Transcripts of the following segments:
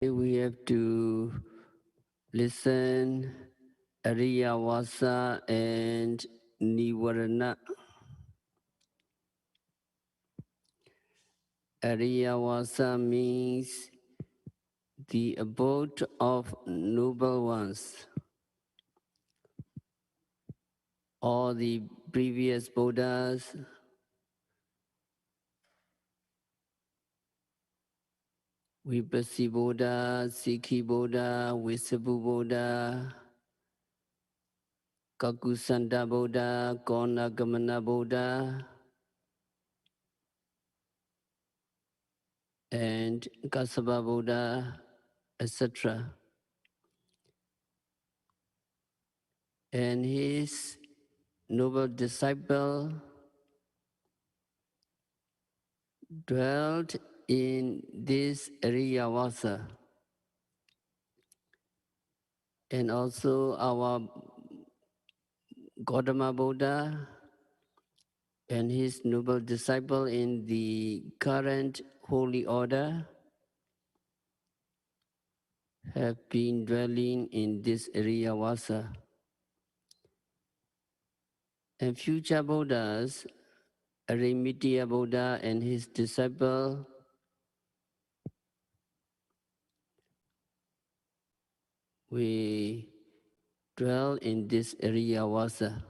We have to listen Ariyavasa and Nivarana. Ariyavasa means the abode of noble ones. All the previous Buddhas Vipassi Buddha, Sikhi Buddha, Visabu Buddha, Kakusanda Buddha, Konagamana Buddha, and Kasaba Buddha, etc. And his noble disciple dwelt in this Ariyavasa. And also our Gautama Buddha and his noble disciple in the current holy order have been dwelling in this Ariyavasa. And future Buddhas, Arimitiya Buddha and his disciple, we dwell in this Ariyavasa.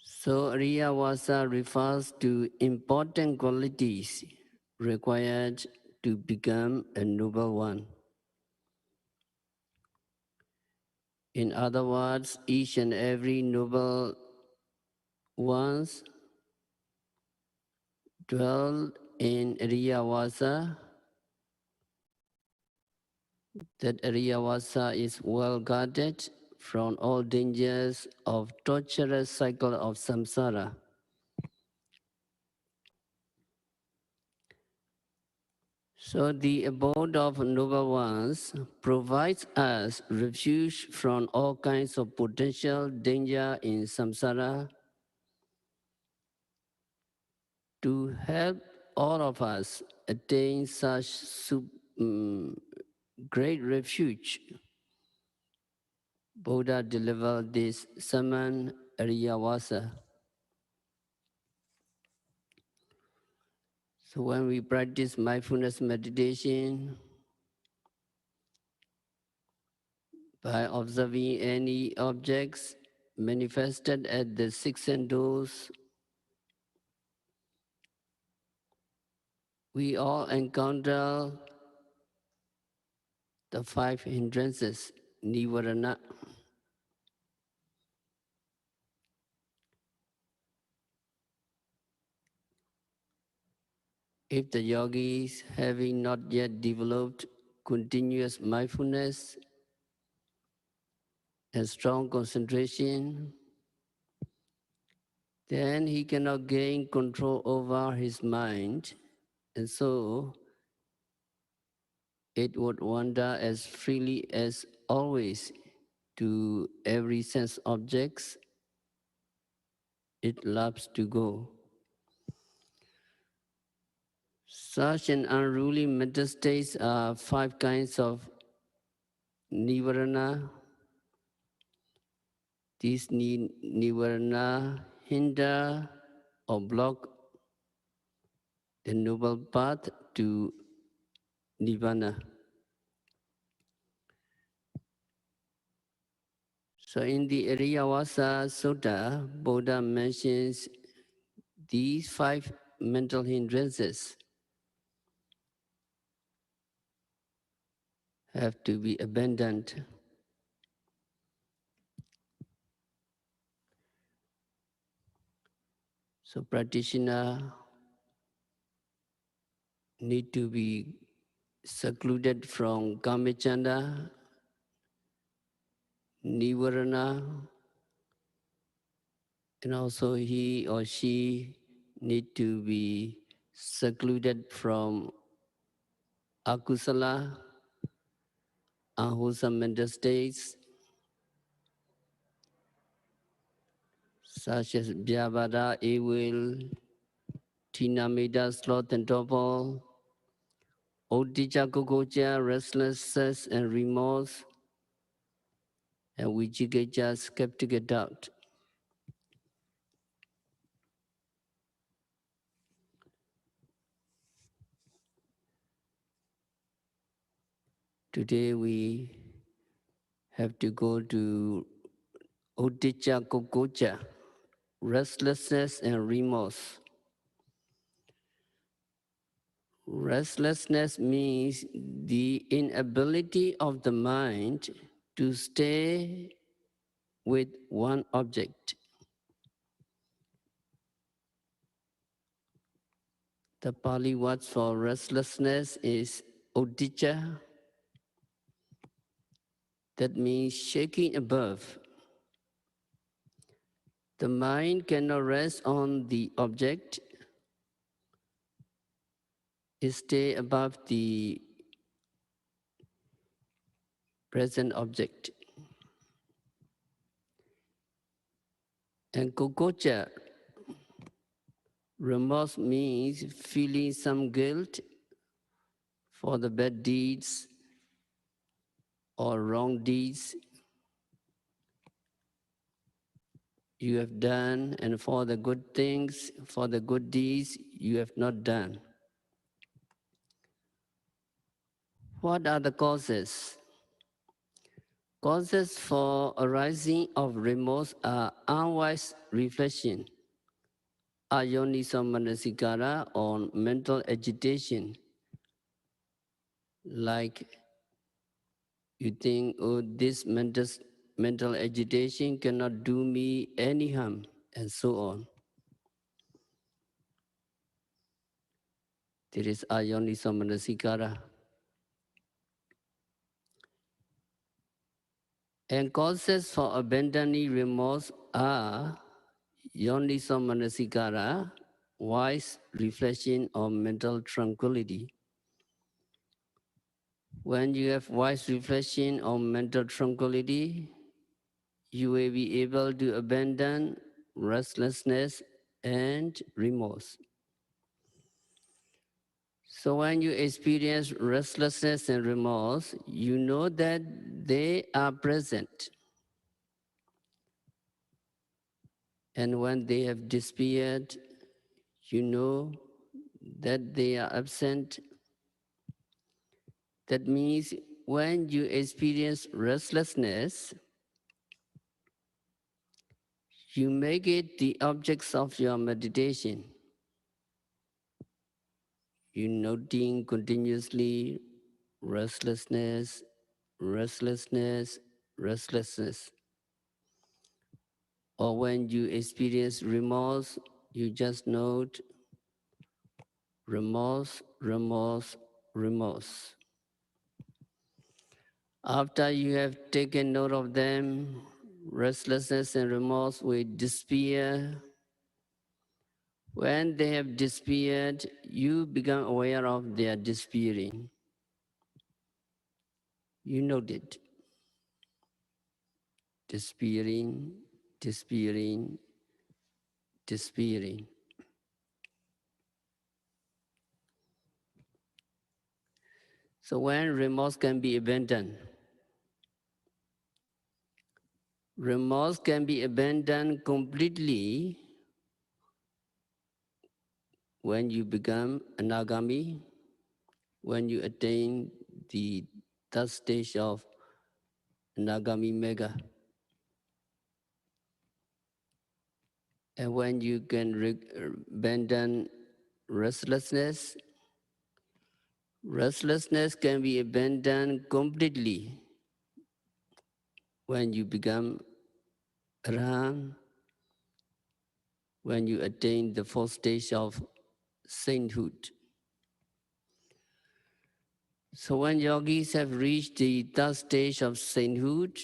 So Ariyavasa refers to important qualities required to become a noble one. In other words, each and every noble ones dwell in Ariyavasa. That Ariyavasa is well guarded from all dangers of torturous cycle of samsara. So the abode of noble ones provides us refuge from all kinds of potential danger in samsara to help all of us attain such great refuge. Buddha delivered this sermon Ariyavasa. So when we practice mindfulness meditation, by observing any objects manifested at the six senses, we all encounter the five hindrances, Nivarana. If the yogis, having not yet developed continuous mindfulness and strong concentration, then he cannot gain control over his mind, and so it would wander as freely as always to every sense objects it loves to go. Such an unruly mental states are five kinds of Nivarana. These Nivarana hinder or block the noble path to Nirvana. So in the Ariyavasa Sutta, Buddha mentions these five mental hindrances have to be abandoned. So practitioner need to be secluded from Kamachanda, Nivarana, and also he or she need to be secluded from Akusala, unwholesome mental states, such as Vyavada, evil, Tinamida, sloth and torpor, Odija, Gogoja, restlessness and remorse, and Vijigeja, skeptic and doubt. Today we have to go to Odija, Gogoja, restlessness and remorse. Restlessness means the inability of the mind to stay with one object. The Pali word for restlessness is odija. That means shaking above. The mind cannot rest on the object. It stays above the present object. And kokocha, remorse means feeling some guilt for the bad deeds or wrong deeds you have done, and for the good things, for the good deeds you have not done. What are the causes? Causes for arising of remorse are unwise reflection, ayonisamanasikara, or mental agitation, like you think, oh, this mental agitation cannot do me any harm, and so on. There is ayonisamanasikara. And causes for abandoning remorse are yonisamanasikara, wise reflection or mental tranquility. When you have wise reflection or mental tranquility, you will be able to abandon restlessness and remorse. So when you experience restlessness and remorse, you know that they are present. And when they have disappeared, you know that they are absent. That means when you experience restlessness, you make it the objects of your meditation. You noting continuously restlessness, restlessness, restlessness. Or when you experience remorse, you just note remorse, remorse, remorse. After you have taken note of them, restlessness and remorse will disappear. When they have disappeared, you become aware of their disappearing. You note it. Disappearing, disappearing, disappearing. So when remorse can be abandoned? Remorse can be abandoned completely when you become anagami, when you attain the third stage of anagami mega. And when you can abandon restlessness, restlessness can be abandoned completely when you become Arahant, when you attain the fourth stage of sainthood. So when yogis have reached the third stage of sainthood,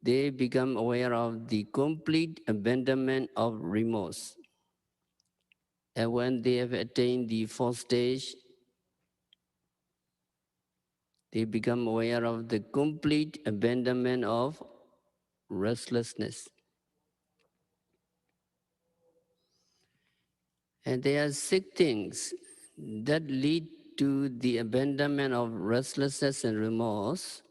they become aware of the complete abandonment of remorse. And when they have attained the fourth stage, they become aware of the complete abandonment of restlessness. And there are 6 things that lead to the abandonment of restlessness and remorse.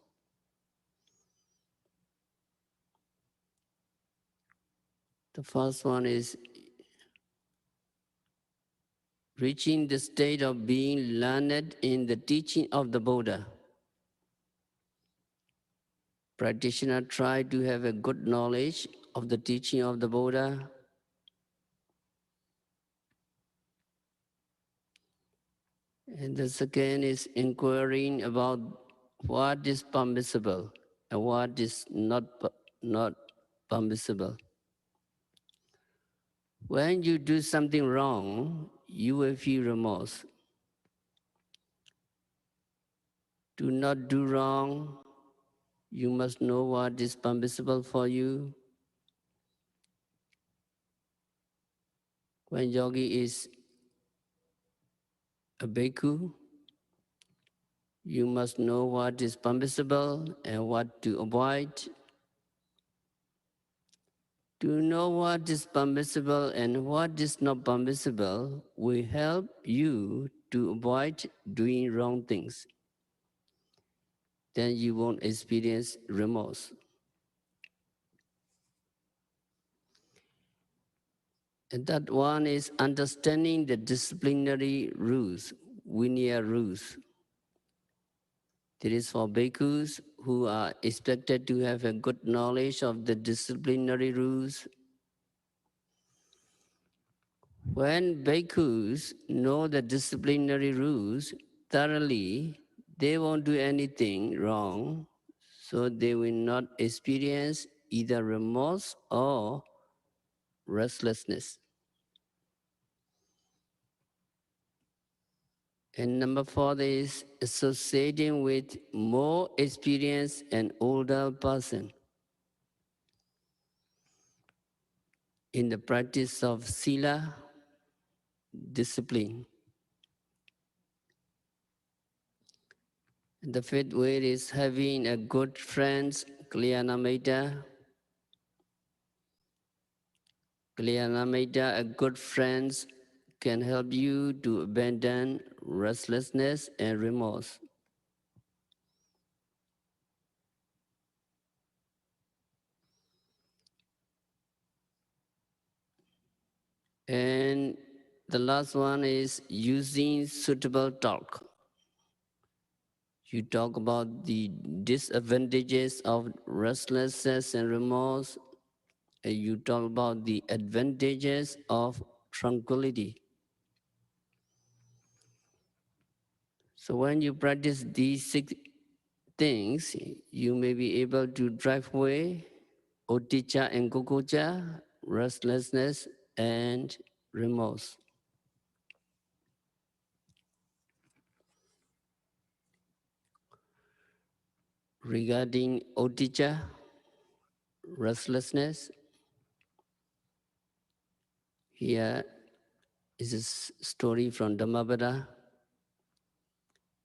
The first one is reaching the state of being learned in the teaching of the Buddha. Practitioner try to have a good knowledge of the teaching of the Buddha. And the second is inquiring about what is permissible and what is not permissible. When you do something wrong, you will feel remorse. Do not do wrong. You must know what is permissible for you. When yogi is a bhikkhu, you must know what is permissible and what to avoid. To know what is permissible and what is not permissible will help you to avoid doing wrong things. Then you won't experience remorse. And that one is understanding the disciplinary rules, Vinaya rules. It is for bhikkhus who are expected to have a good knowledge of the disciplinary rules. When bhikkhus know the disciplinary rules thoroughly, they won't do anything wrong, so they will not experience either remorse or restlessness. And number 4 is associating with more experienced and older person in the practice of sila, discipline. The 5th way is having a good friends, Kalyanamitta. Kalyanamitta, a good friends can help you to abandon restlessness and remorse. And the last one is using suitable talk. You talk about the disadvantages of restlessness and remorse. And you talk about the advantages of tranquility. So when you practice these 6 things, you may be able to drive away oticca and kukucca, restlessness and remorse. Regarding oticca, restlessness, here is a story from Dhammapada,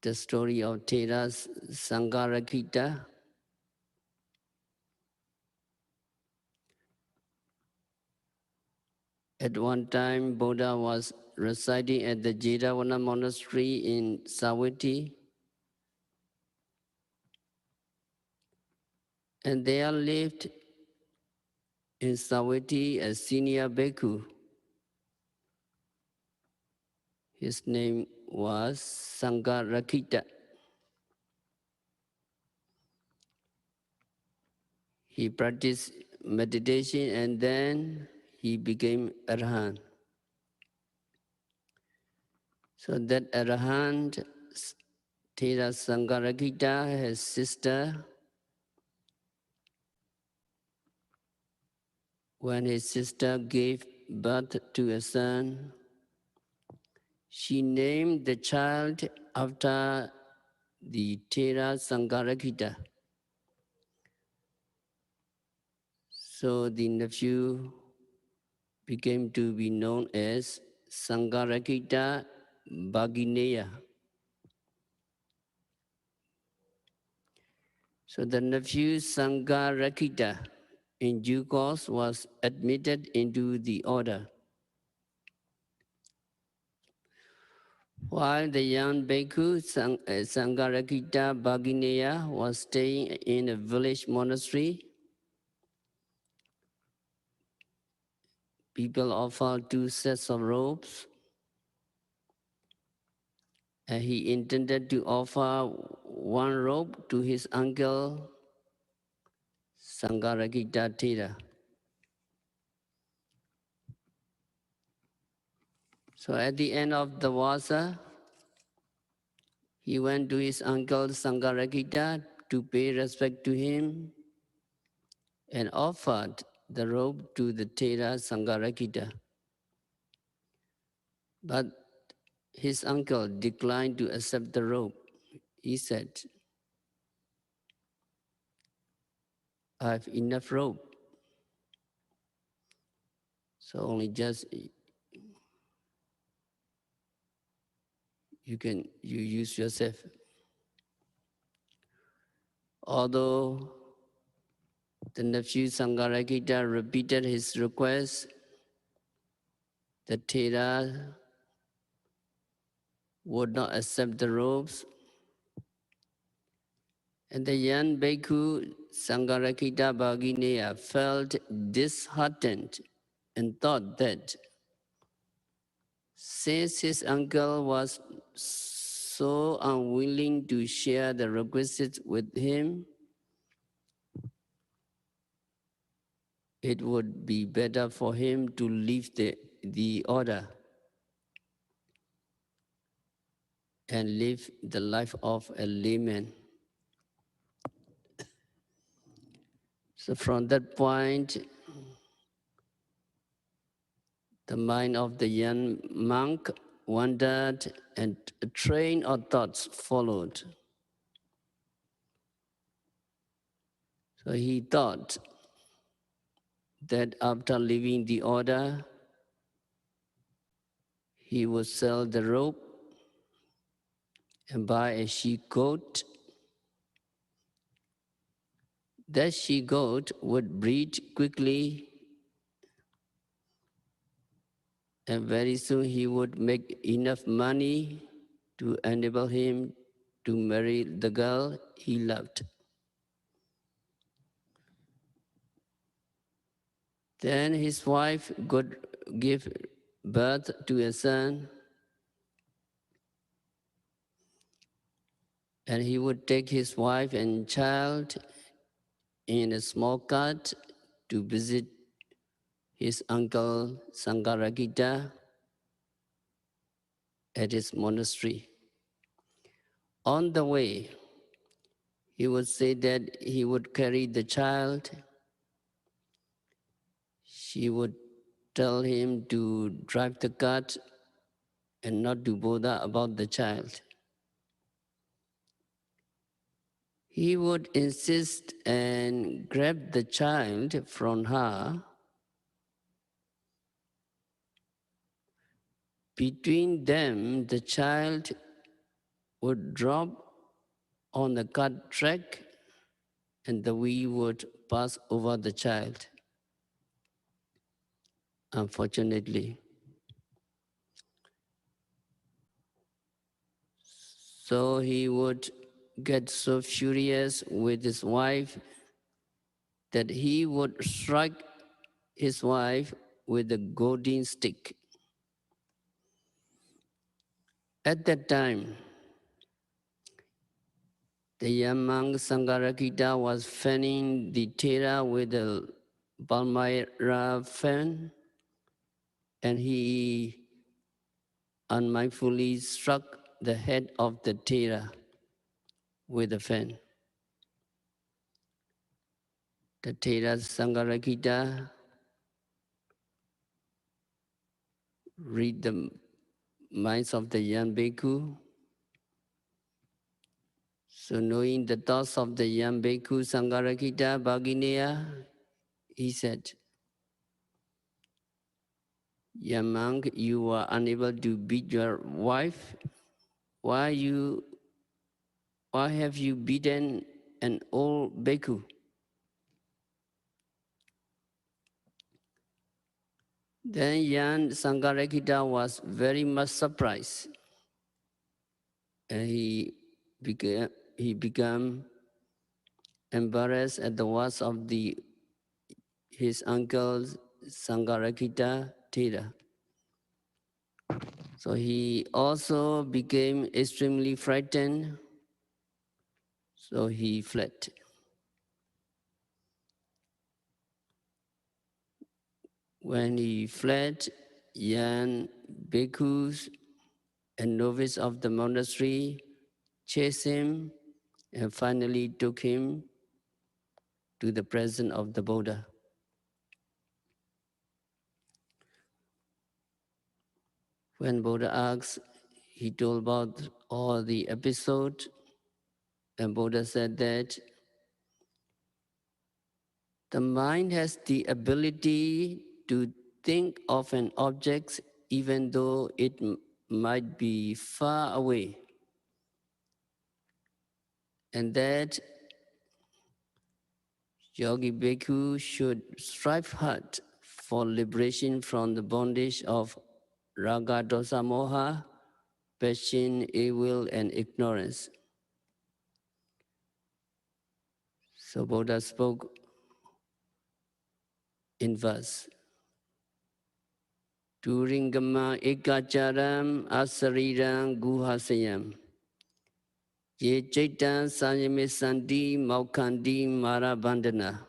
the story of Sangarakita. At one time, Buddha was residing at the Jetavana monastery in Savatthi, and there lived in Savatthi a senior bhikkhu. His name was Sangarakita. He practiced meditation and then he became Arahant. So that Arahant, Thera Sangarakita, his sister, when his sister gave birth to a son, she named the child after the Thera Sangarakita. So the nephew became to be known as Sangarakita Bhagineya. So the nephew Sangarakita in due course was admitted into the order. While the young bhikkhu Sangarakita Bhagineya was staying in a village monastery, people offered 2 sets of robes, and he intended to offer 1 robe to his uncle Sangarakita Thera. So at the end of the vasa, he went to his uncle Sangarakita to pay respect to him and offered the robe to the Thera Sangarakita. But his uncle declined to accept the robe. He said, I have enough robe, so only just you use yourself. Although the nephew Sangarakita repeated his request, the Thera would not accept the robes, and the young bhikkhu Sangarakita Bhagineya felt disheartened and thought that since his uncle was so unwilling to share the requisites with him, it would be better for him to leave the order and live the life of a layman. So from that point, the mind of the young monk wandered and a train of thoughts followed. So he thought that after leaving the order, he would sell the robe and buy a she-goat. That she-goat would breed quickly, and very soon he would make enough money to enable him to marry the girl he loved. Then his wife could give birth to a son, and he would take his wife and child in a small cart to visit his uncle Sangarakita at his monastery. On the way, he would say that he would carry the child. She would tell him to drive the cart and not to bother about the child. He would insist and grab the child from her. Between them, the child would drop on the cart track and the wheel would pass over the child. Unfortunately. So he would get so furious with his wife that he would strike his wife with a golden stick. At that time, the young monk Sangarakita was fanning the Thera with a palmyra fan, and he unmindfully struck the head of the Thera with the fan. The Thera Sangarakita read the minds of the young bhikkhu. So knowing the thoughts of the young bhikkhu Sangarakita Bhagineya, he said, young monk, you are unable to beat your wife. Why have you beaten an old bhikkhu? Then young Sangarakita was very much surprised. and he became embarrassed at the words of his uncle Sangarakita Thera. So he also became extremely frightened, so he fled. When he fled, young bhikkhus and novices of the monastery chased him and finally took him to the presence of the Buddha. When Buddha asked, he told about all the episode, and Buddha said that the mind has the ability to think of an object even though it might be far away, and that Yogi Bhikkhu should strive hard for liberation from the bondage of raga, dosa, moha, passion, evil, and ignorance. So Buddha spoke in verse. Turingama ekacharam asariram guhasayam. Ye chaitan sanyame sandi maukandi marabandana.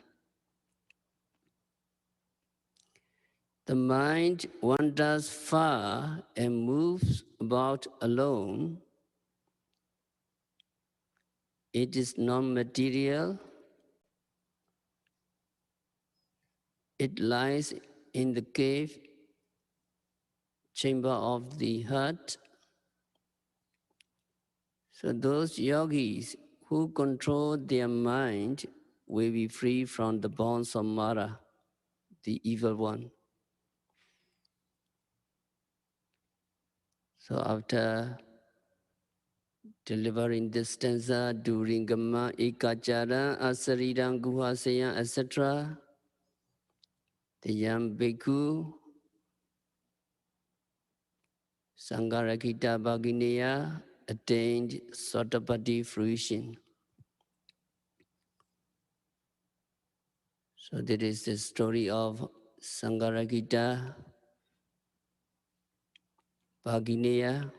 The mind wanders far and moves about alone. It is non-material. It lies in the cave chamber of the heart. So those yogis who control their mind will be free from the bonds of Mara, the evil one. So after delivering this stanza during Gamma, Ikachara, Asariram, Guhasaya, etc., the young bhikkhu, Sangarakita Bhagineya, attained Sotapati fruition. So that is the story of Sangarakita Bhagineya,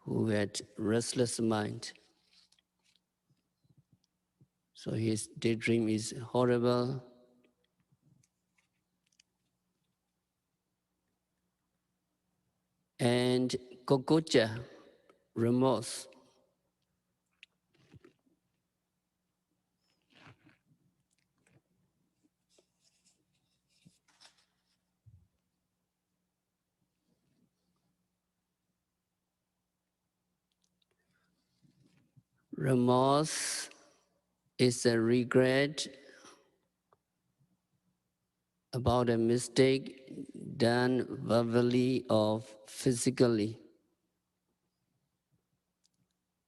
who had restless mind. So his daydream is horrible. And kokocha, remorse. Remorse is a regret about a mistake done verbally or physically.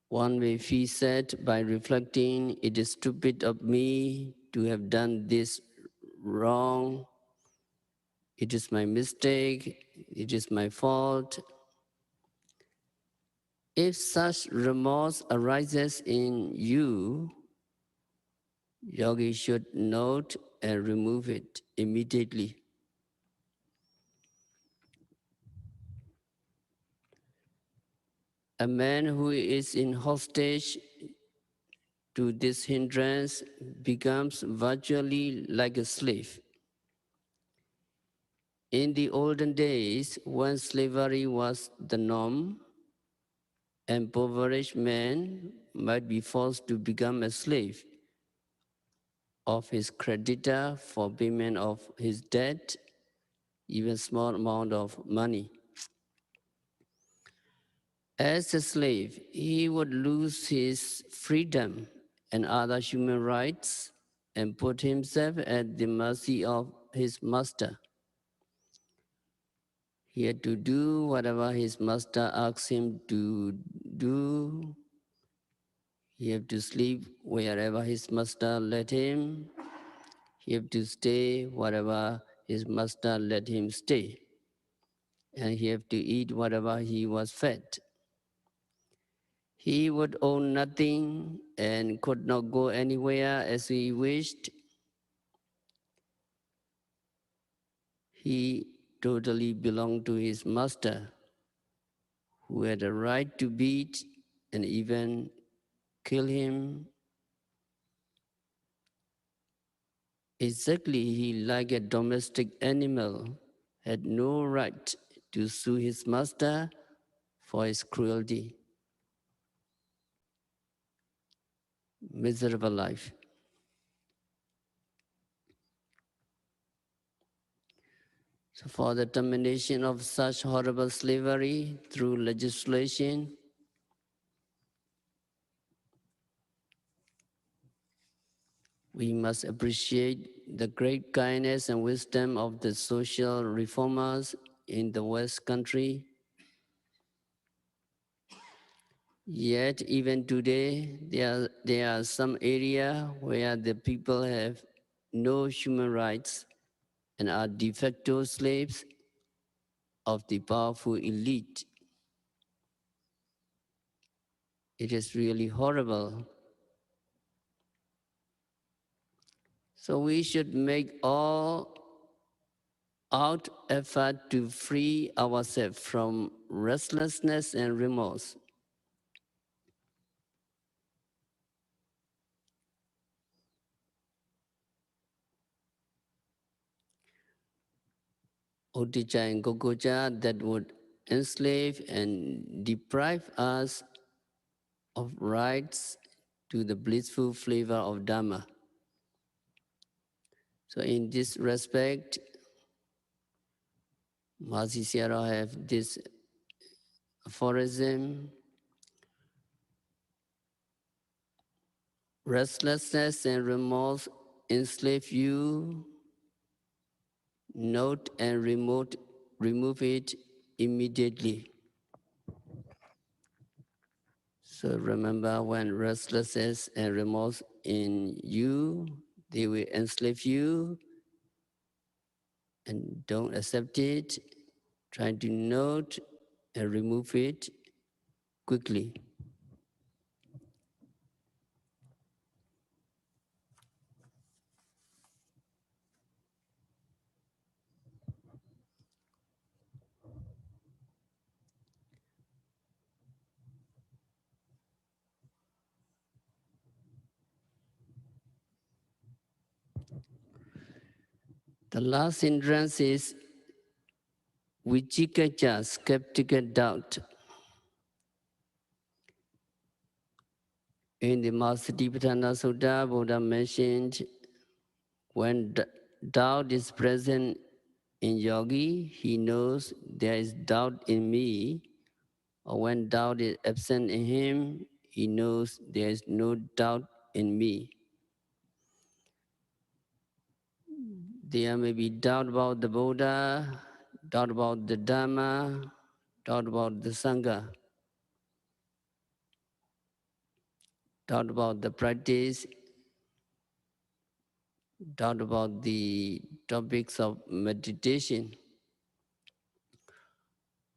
One may feel sad by reflecting, it is stupid of me to have done this wrong. It is my mistake. It is my fault. If such remorse arises in you, yogi should note and remove it immediately. A man who is in hostage to this hindrance becomes virtually like a slave. In the olden days, when slavery was the norm, impoverished man might be forced to become a slave of his creditor for payment of his debt, even small amount of money. As a slave, he would lose his freedom and other human rights and put himself at the mercy of his master. He had to do whatever his master asked him to do. He had to sleep wherever his master let him. He had to stay wherever his master let him stay. and he have to eat whatever he was fed. He would own nothing and could not go anywhere as he wished. He totally belonged to his master, who had a right to beat and even kill him. Exactly, he, like a domestic animal, had no right to sue his master for his cruelty. Miserable life. So for the termination of such horrible slavery through legislation, we must appreciate the great kindness and wisdom of the social reformers in the West Country. Yet even today, there are some areas where the people have no human rights and are de facto slaves of the powerful elite. It is really horrible. So we should make all out effort to free ourselves from restlessness and remorse. Otija and Gogoja that would enslave and deprive us of rights to the blissful flavor of Dharma. So in this respect, Mahasi Sayadaw have this aphorism: restlessness and remorse enslave you, note and remove it immediately. So remember, when restlessness and remorse in you, they will enslave you, and don't accept it. Try to note and remove it quickly. The last hindrance is Vichikacha, skeptical doubt. In the Masatipatthana Sutta, Buddha mentioned when doubt is present in yogi, he knows there is doubt in me, or when doubt is absent in him, he knows there is no doubt in me. There may be doubt about the Buddha, doubt about the Dhamma, doubt about the Sangha, doubt about the practice, doubt about the topics of meditation.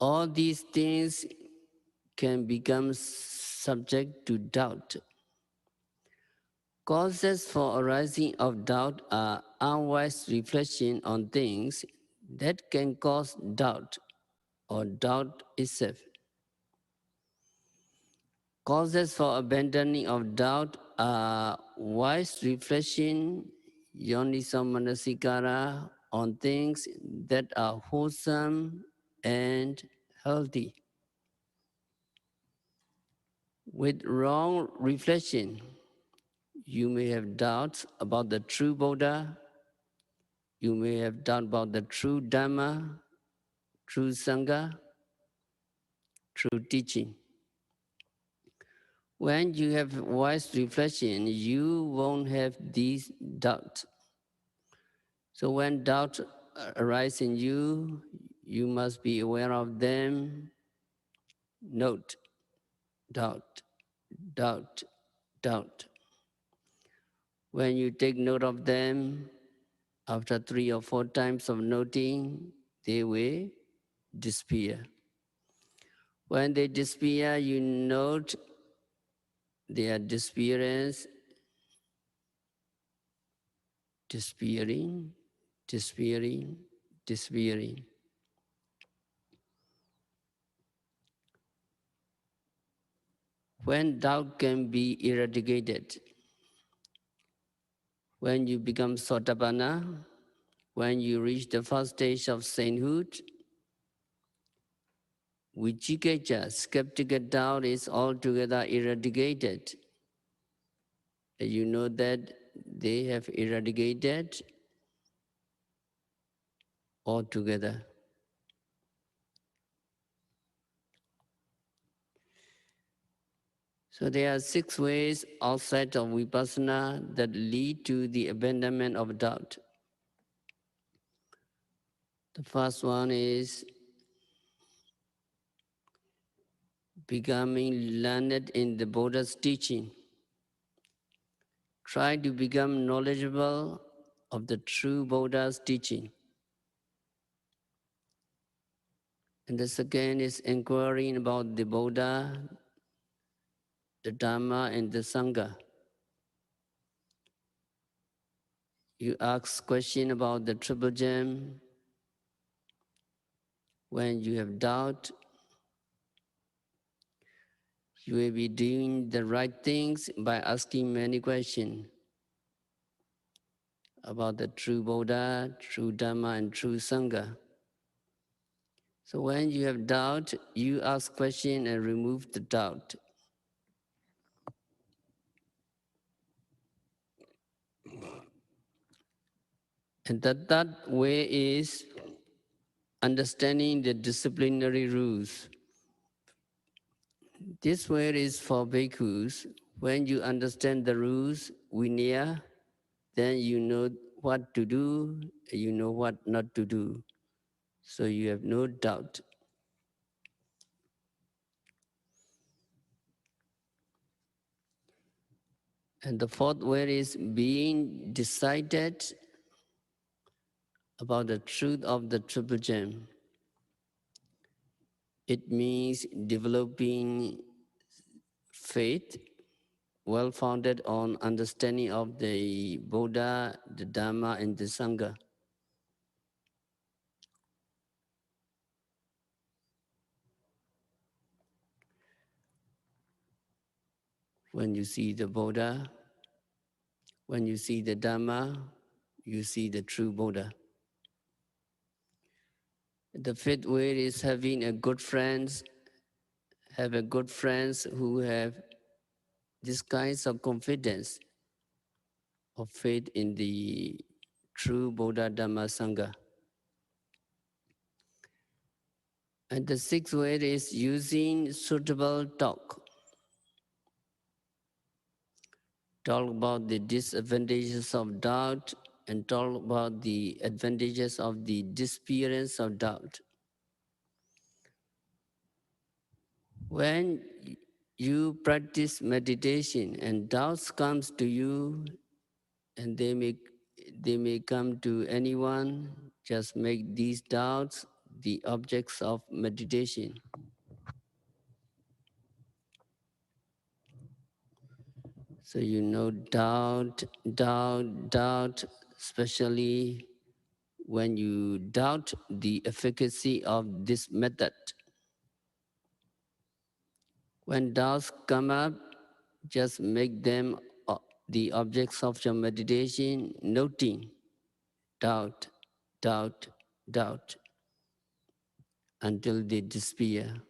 All these things can become subject to doubt. Causes for arising of doubt are unwise reflection on things that can cause doubt or doubt itself. Causes for abandoning of doubt are wise reflection, yoniso manasikara, on things that are wholesome and healthy. With wrong reflection, you may have doubts about the true Buddha, you may have doubt about the true Dhamma, true Sangha, true teaching. When you have wise reflection, you won't have these doubts. So when doubts arise in you, you must be aware of them. Note, doubt, doubt, doubt. When you take note of them, after 3 or 4 times of noting, they will disappear. When they disappear, you note their disappearance, disappearing, disappearing, disappearing. When doubt can be eradicated, when you become Sotapanna, when you reach the first stage of sainthood, Vicikiccha, skeptical doubt, is altogether eradicated. You know that they have eradicated altogether. So there are 6 ways outside of Vipassana that lead to the abandonment of doubt. The first one is becoming learned in the Buddha's teaching. Try to become knowledgeable of the true Buddha's teaching. And the second is inquiring about the Buddha, the Dharma, and the Sangha. You ask question about the Triple Gem. When you have doubt, you will be doing the right things by asking many questions about the true Buddha, true Dharma, and true Sangha. So when you have doubt, you ask question and remove the doubt. And that way is understanding the disciplinary rules. This way is for bhikkhus. When you understand the rules, vinaya, then you know what to do, you know what not to do. So you have no doubt. And the fourth way is being decided about the truth of the Triple Gem. It means developing faith well founded on understanding of the Buddha, the Dharma, and the Sangha. When you see the Buddha, when you see the Dharma, you see the true Buddha. The fifth way is having a good friends, have a good friends who have this kinds of confidence of faith in the true Buddha, Dhamma, Sangha. And the sixth way is using suitable talk. Talk about the disadvantages of doubt and talk about the advantages of the disappearance of doubt. When you practice meditation and doubts comes to you, and they may come to anyone, just make these doubts the objects of meditation. So you know doubt, especially when you doubt the efficacy of this method. When doubts come up, just make them the objects of your meditation, noting doubt, doubt, doubt, until they disappear.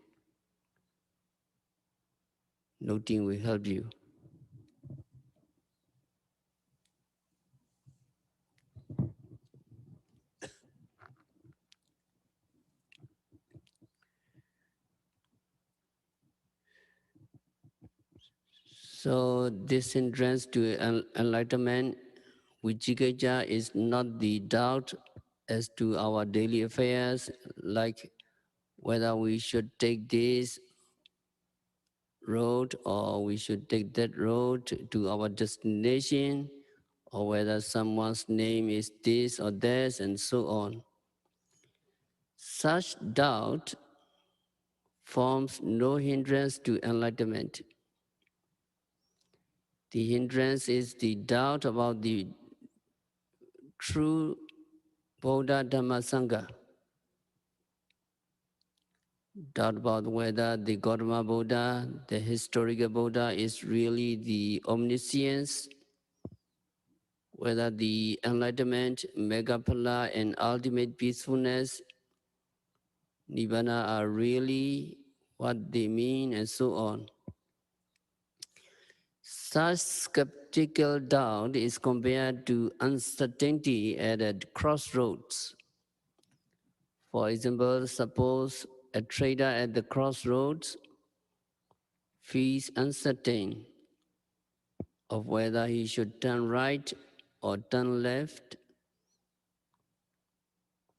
Noting will help you. So this hindrance to enlightenment, Vicikiccha, is not the doubt as to our daily affairs, like whether we should take this road or we should take that road to our destination, or whether someone's name is this or that, and so on. Such doubt forms no hindrance to enlightenment. The hindrance is the doubt about the true Buddha Dhamma Sangha. Doubt about whether the Gautama Buddha, the historical Buddha, is really the omniscience, whether the enlightenment, Megaphala, and ultimate peacefulness, Nibbana, are really what they mean, and so on. Such skeptical doubt is compared to uncertainty at a crossroads. For example, suppose a trader at the crossroads feels uncertain of whether he should turn right or turn left,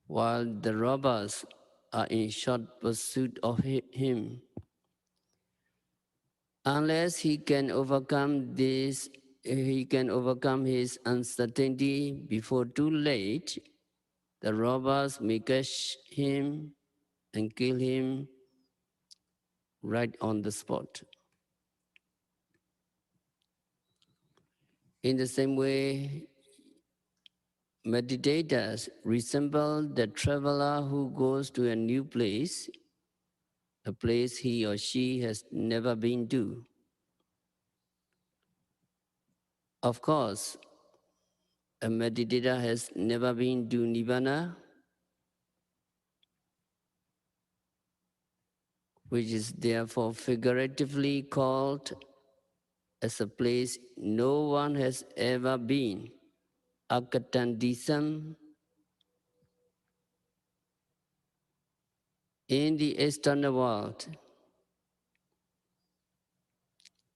while the robbers are in short pursuit of him. Unless he can overcome this, he can overcome his uncertainty before too late, the robbers may catch him and kill him right on the spot. In the same way, meditators resemble the traveler who goes to a new place, a place he or she has never been to. Of course, a meditator has never been to Nibbana, which is therefore figuratively called as a place no one has ever been, Akatandisam. In the external world,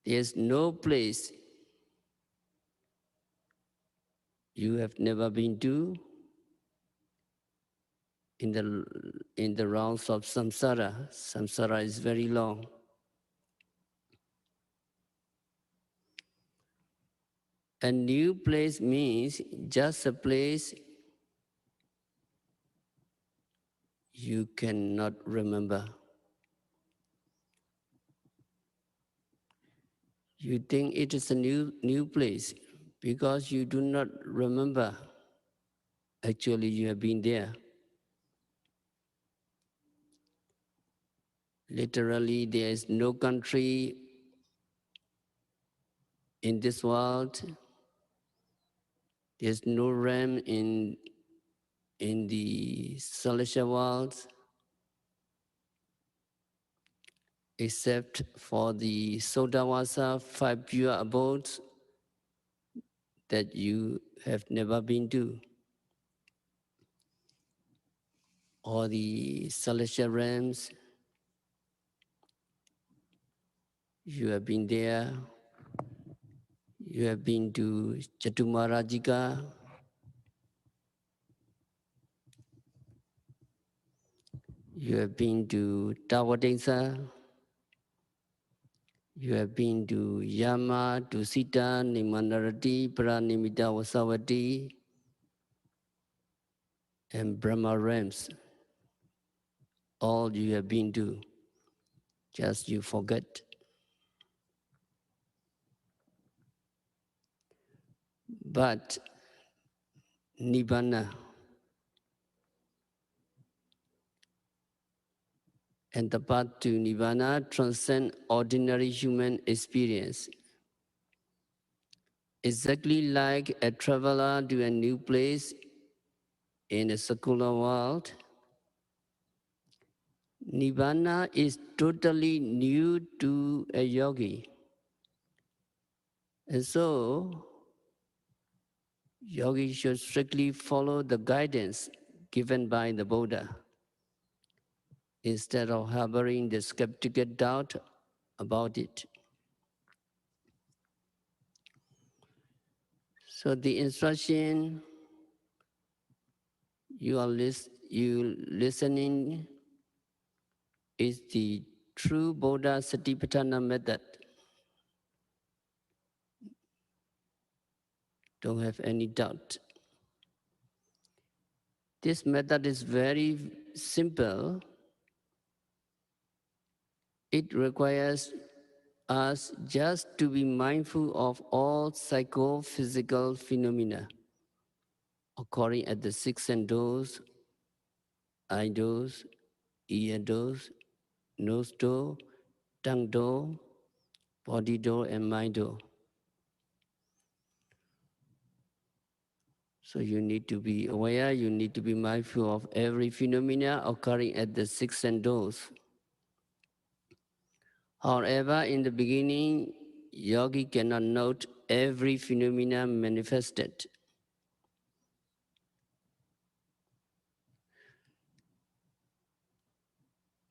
there's no place you have never been to in the realms of samsara. Samsara is very long. A new place means just a place you cannot remember. You think it is a new place because you do not remember. Actually, you have been there. Literally, there is no country in this world. There's no realm in the celestial world except for the Sodawasa 5 pure abodes that you have never been to. Or the celestial realms, you have been there. You have been to Chatumarajika. You have been to Tawadesa. You have been to Yama, to Sita, Nimanarati, Pranimita Vasavati, and Brahma realms. All you have been to, just you forget. But Nibbana and the path to Nibbana transcend ordinary human experience. Exactly like a traveler to a new place in a secular world, Nibbana is totally new to a yogi. And so, yogis should strictly follow the guidance given by the Buddha instead of harboring the skeptical doubt about it. So the instruction you listening is the true Buddha Satipatthana method. Don't have any doubt. This method is very simple. It requires us just to be mindful of all psychophysical phenomena occurring at the six sense doors, eye doors, ear doors, nose door, tongue door, body door, and mind door. So you need to be aware, you need to be mindful of every phenomena occurring at the six sense doors. However, in the beginning, yogi cannot note every phenomena manifested.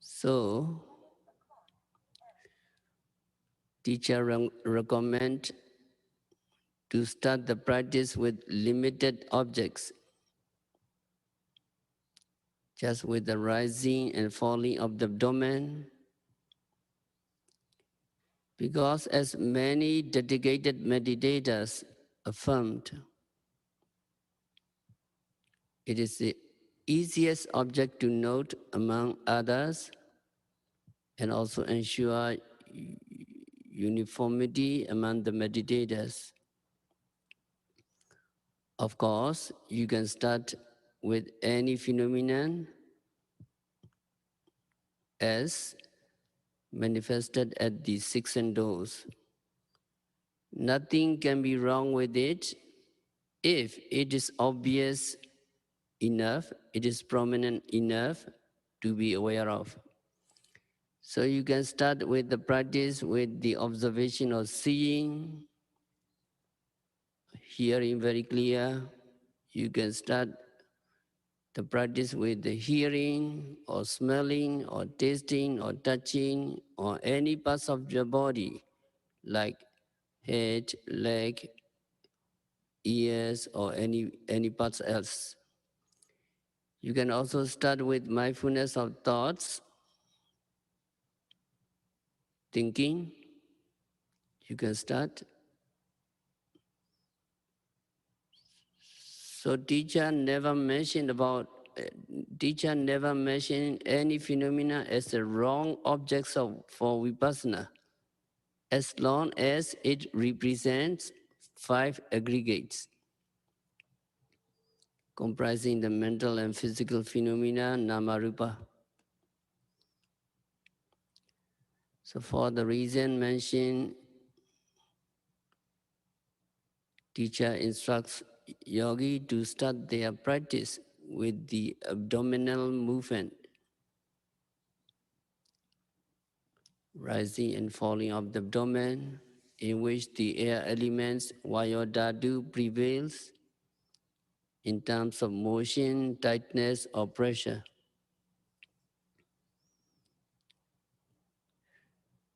So, teacher recommend to start the practice with limited objects, just with the rising and falling of the abdomen, because as many dedicated meditators affirmed, it is the easiest object to note among others and also ensure uniformity among the meditators. Of course, you can start with any phenomenon as manifested at the six sense doors. Nothing can be wrong with it if it is obvious enough, it is prominent enough to be aware of. So you can start with the practice with the observation of seeing, hearing very clear. You can start the practice with the hearing or smelling or tasting or touching or any parts of your body like head, leg, ears or any parts else. You can also start with mindfulness of thoughts, thinking. You can start. So teacher never mentioned any phenomena as the wrong objects for vipassana, as long as it represents five aggregates comprising the mental and physical phenomena, nama-rupa. So for the reason mentioned, teacher instructs yogi to start their practice with the abdominal movement, rising and falling of the abdomen, in which the air elements Vayodhatu prevails in terms of motion, tightness, or pressure.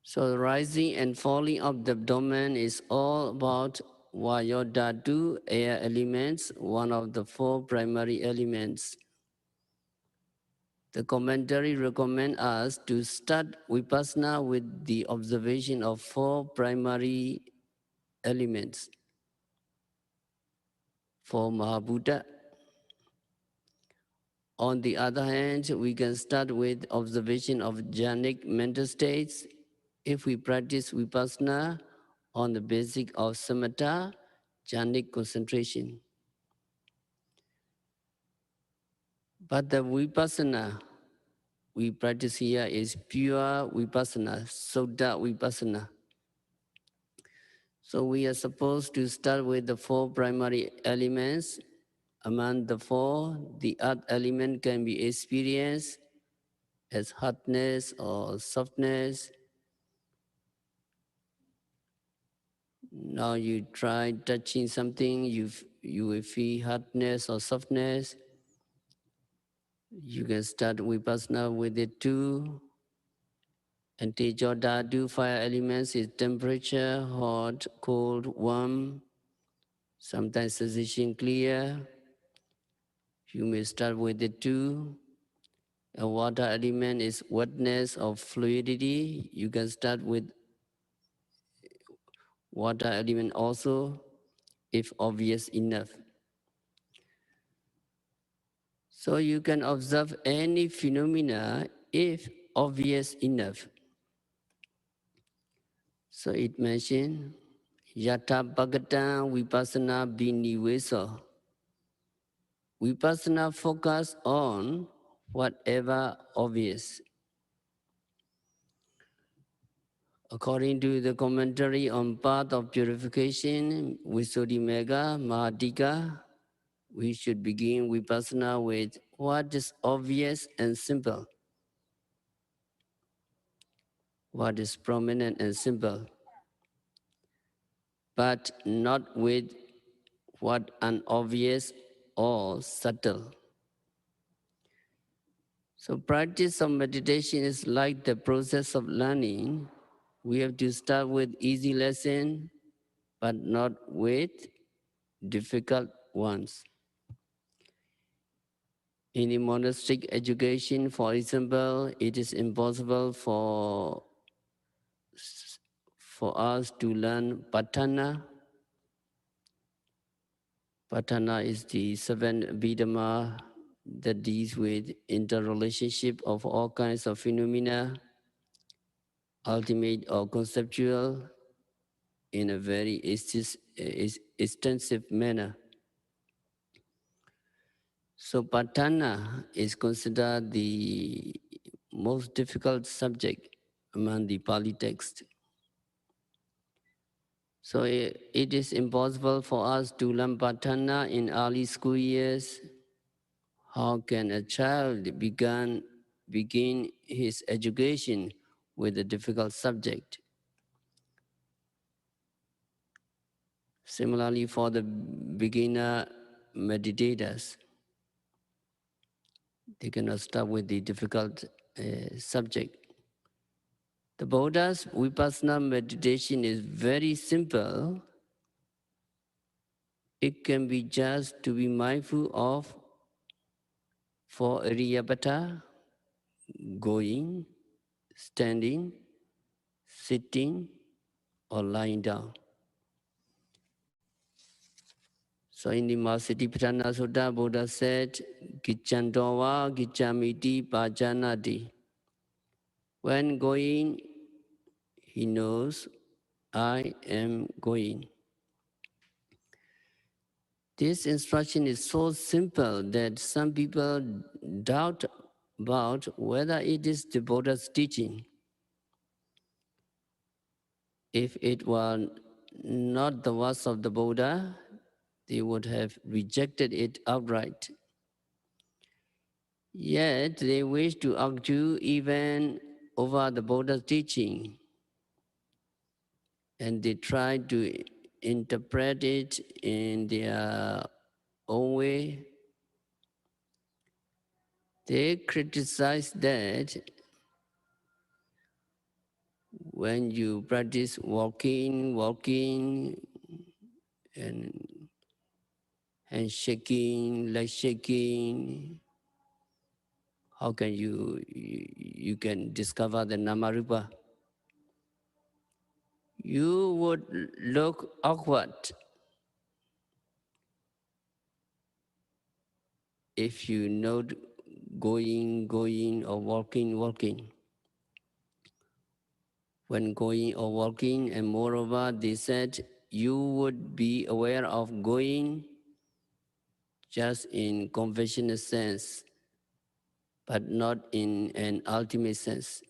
So the rising and falling of the abdomen is all about Vayodhatu, air elements, one of the four primary elements. The commentary recommends us to start vipassana with the observation of four primary elements. For Mahabhuta. On the other hand, we can start with observation of jhanic mental states if we practice vipassana on the basis of samatha, jhanic concentration. But the vipassana we practice here is pure vipassana, Soddha vipassana. So we are supposed to start with the four primary elements. Among the four, the earth element can be experienced as hardness or softness. Now you try touching something, you will feel hardness or softness. You can start vipassana with it too. And Tejodhatu, fire elements, is temperature, hot, cold, warm, sometimes sensation clear. You may start with it too. A water element is wetness or fluidity. You can start with water element also, if obvious enough. So you can observe any phenomena if obvious enough. So it mentioned, Yata Bhagata Vipassana Biniveso. Vipassana focus on whatever obvious. According to the commentary on path of purification, Visuddhimagga Mahadika, we should begin Vipassana with what is obvious and simple, what is prominent and simple, but not with what unobvious or subtle. So practice of meditation is like the process of learning. We have to start with easy lesson, but not with difficult ones. In the monastic education, for example, it is impossible for us to learn patana. Patana is the seventh Abhidhamma that deals with interrelationship of all kinds of phenomena, ultimate or conceptual, in a very extensive manner. So Patana is considered the most difficult subject among the Pali text. So it is impossible for us to learn Patana in early school years. How can a child begin his education with a difficult subject? Similarly, for the beginner meditators, they cannot start with the difficult subject. The Buddha's Vipassana meditation is very simple. It can be just to be mindful of for Ariyavasa, going, standing, sitting, or lying down. So in the Masatipatthana Sutta, Buddha said, Giccantowa Giccamiti Pajanati. When going, he knows, I am going. This instruction is so simple that some people doubt about whether it is the Buddha's teaching. If it were not the words of the Buddha, they would have rejected it outright. Yet they wish to argue even over the Buddha's teaching, and they try to interpret it in their own way. They criticize that when you practice walking, and hand shaking, leg shaking, how can you can discover the Namarupa? You would look awkward if you know going or walking. When going or walking, and moreover, they said you would be aware of going just in conventional sense, but not in an ultimate sense.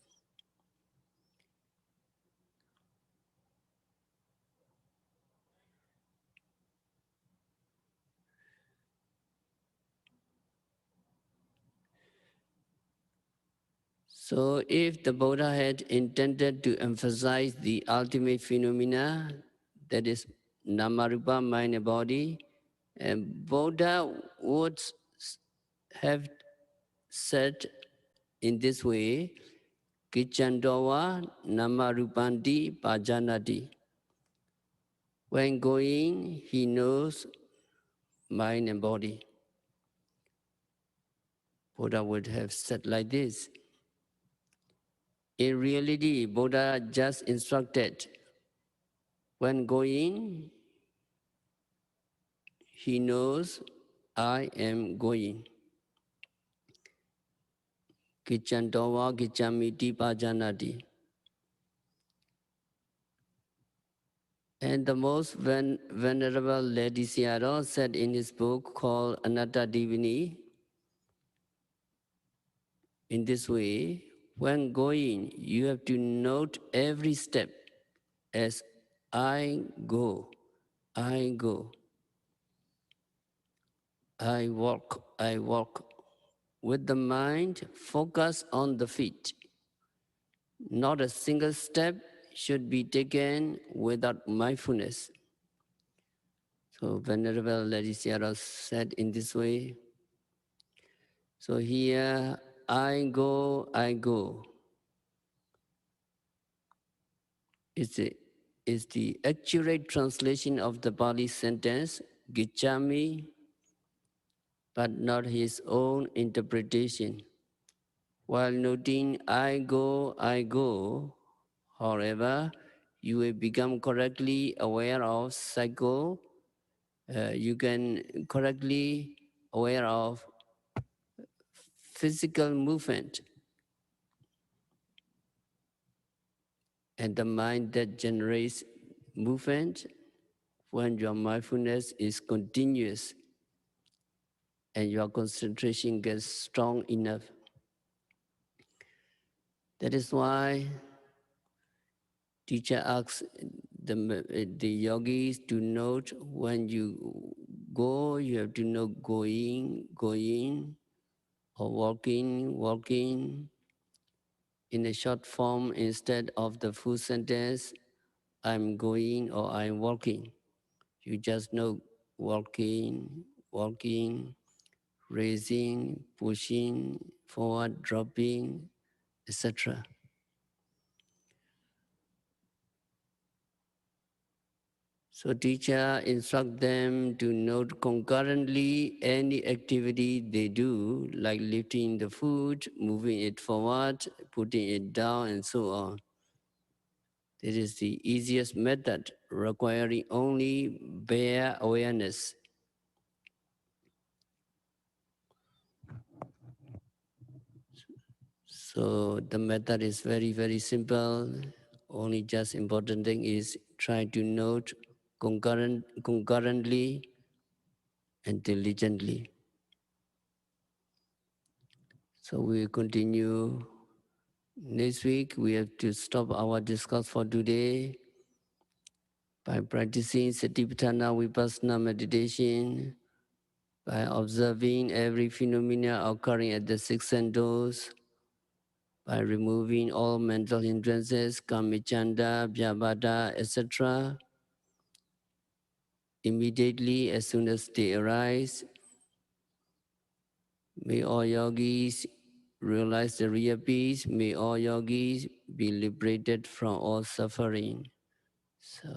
So if the Buddha had intended to emphasize the ultimate phenomena, that is Namarupa, mind and body, and Buddha would have said in this way, Kichandowa Namarupandi Pajanati. When going, he knows mind and body. Buddha would have said like this. In reality, Buddha just instructed, when going, he knows I am going. Kichantowa Kichamiti Pajanati. And the most venerable Lady Sayadaw said in his book called Anatta Divini, in this way, when going, you have to note every step as I go, I go, I walk. With the mind, focus on the feet. Not a single step should be taken without mindfulness. So Venerable Lady Sayadaw said in this way. So here, I go, is the accurate translation of the Pali sentence, Gichami, but not his own interpretation. While noting I go, however, you will become correctly aware of cycle. You can correctly aware of physical movement and the mind that generates movement when your mindfulness is continuous and your concentration gets strong enough. That is why teacher asks the yogis to note when you go, you have to know going, or walking in a short form instead of the full sentence, I'm going or I'm walking. You just know walking, raising, pushing, forward, dropping, etc. So teacher instruct them to note concurrently any activity they do, like lifting the foot, moving it forward, putting it down, and so on. This is the easiest method, requiring only bare awareness. So the method is very, very simple. Only just important thing is try to note concurrently and diligently. So we continue. Next week, we have to stop our discourse for today by practicing Satipatthana Vipassana meditation, by observing every phenomena occurring at the six senses, by removing all mental hindrances, kammichanda, vyabhada, etc. Immediately as soon as they arise. May all yogis realize the real peace. May all yogis be liberated from all suffering. So